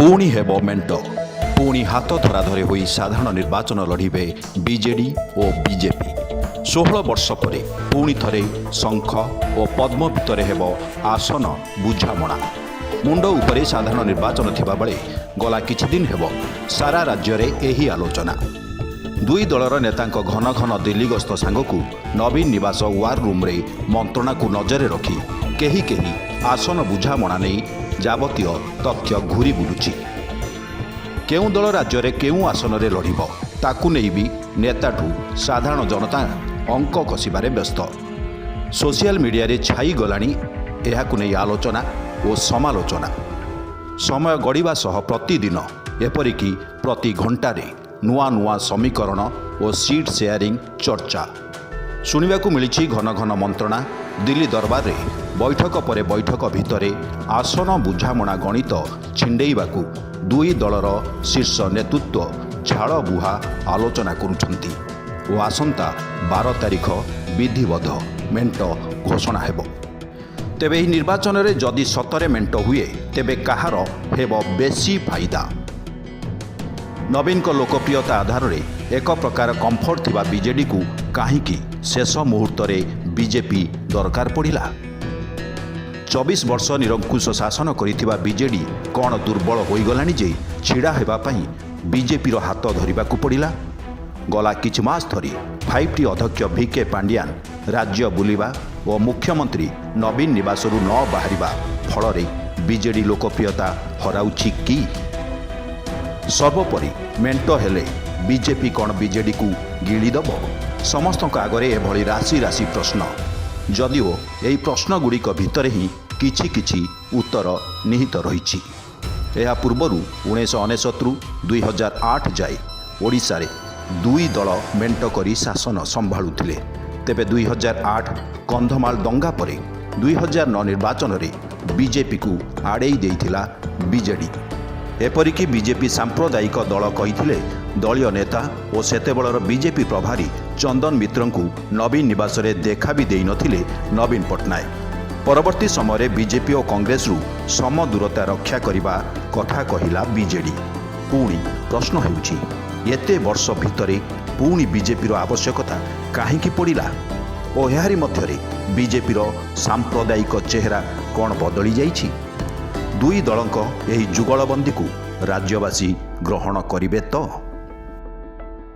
पुणी हेब मेंट पुणी हाथ धराधरी होई साधारण निर्वाचन लढ़िबे बीजेडी और बीजेपी 16 वर्ष पर पुणी थरे शंख और पद्म भितर हेब आसन बुझामणा मुंड उपरे साधारण निर्वाचन थिबा बेले गला किछि दिन हेब सारा राज्य रे एही आलोचना दुई दलर नेतांक घन घन दिल्ली गस्त सांगकु नवीन निवास वार रूम रे मंत्रणा को नजर रखी केही केही आसन बुझामणा नहीं जावतीय तथ्य घूरी बुलुछि केउं दल राज्य रे केउं आसन रे लढ़िब ताकू नहीं भी नेताठू साधारण जनता अंक कषिबारे व्यस्त सोशल मीडिया रे छाई गलानी एहाकु नहीं आलोचना और समालोचना समय गड़िबा सह प्रतिदिन एपरिकी प्रति घंटारे नुआ नुआ समीकरण और सीट शेयरिंग चर्चा शुणिबाकु मिलिछि घन घन मंत्रणा दिल्ली दरबार रे बैठक पर बैठक भितरे आसन बुझामणा गणित छिंडेइबाकु दुई दलर शीर्ष नेतृत्व झाड़ बुहा आलोचना करुछंती और आसंता 12 तारिख विधिवत मेंट घोषणा हेब तेबे एही निर्वाचन रे जदि सतरे मेंट हुए तेबे कहार हेब बेसी फायदा नवीन को लोकप्रियता आधार रे एक प्रकार कंफर्ट थिबा बीजेडी को काहींकी शेष मुहूर्त रे बीजेपी दरकार पड़िला 24 वर्ष निरंकुश शासन करिथिबा बीजेडी कौन दुर्बल होई गलानी जे छिड़ा हेबा पई बीजेपी रो हाथ धरिबाकू पड़िला गला किछ मास धरी 5टी अध्यक्ष वीके पांड्यान राज्य बुलिबा और मुख्यमंत्री नवीन निवासरू न बाहरिबा फल रे बीजेडी लोकप्रियता हराउछि कि सर्वोपरि मेंट हेले बीजेपी कौन बीजेडी को गिली दब समस्त आगरे एभली राशि राशि प्रश्न जदिओ यही प्रश्न गुड़िक भितर ही किछि किछि उत्तर निहित रही यह पूर्वर 1999 रु 2008 जाए ओडिशा रे दुई दल मेंट करी शासन संभाळुथिले तेबे 2008 कंधमाल दंगा परे 2009 निर्वाचन रे बीजेपी को आड़ेई देइथिला बीजेडी एपरिकी बीजेपी सांप्रदायिक दल कहिथिले दलीय नेता और सेतेबेलर बीजेपी प्रभारी चंदन मित्र को नवीन निवास रे देखा भी देई नथिले नवीन पट्टनायक परवर्ती समय बीजेपी और कांग्रेस रु सम दूरता रक्षा करिबा कथा कहिला बीजेडी पुणी प्रश्न हेउछि एते वर्ष भितरे पुणी बीजेपी रो आवश्यकता काहींकी पड़िला और एहारी मध्यरे बीजेपी रो सांप्रदायिक चेहरा कौन बदली जाइछि दुई दलक यही जुगलबंदी को राज्यवासी ग्रहण करिवे तो।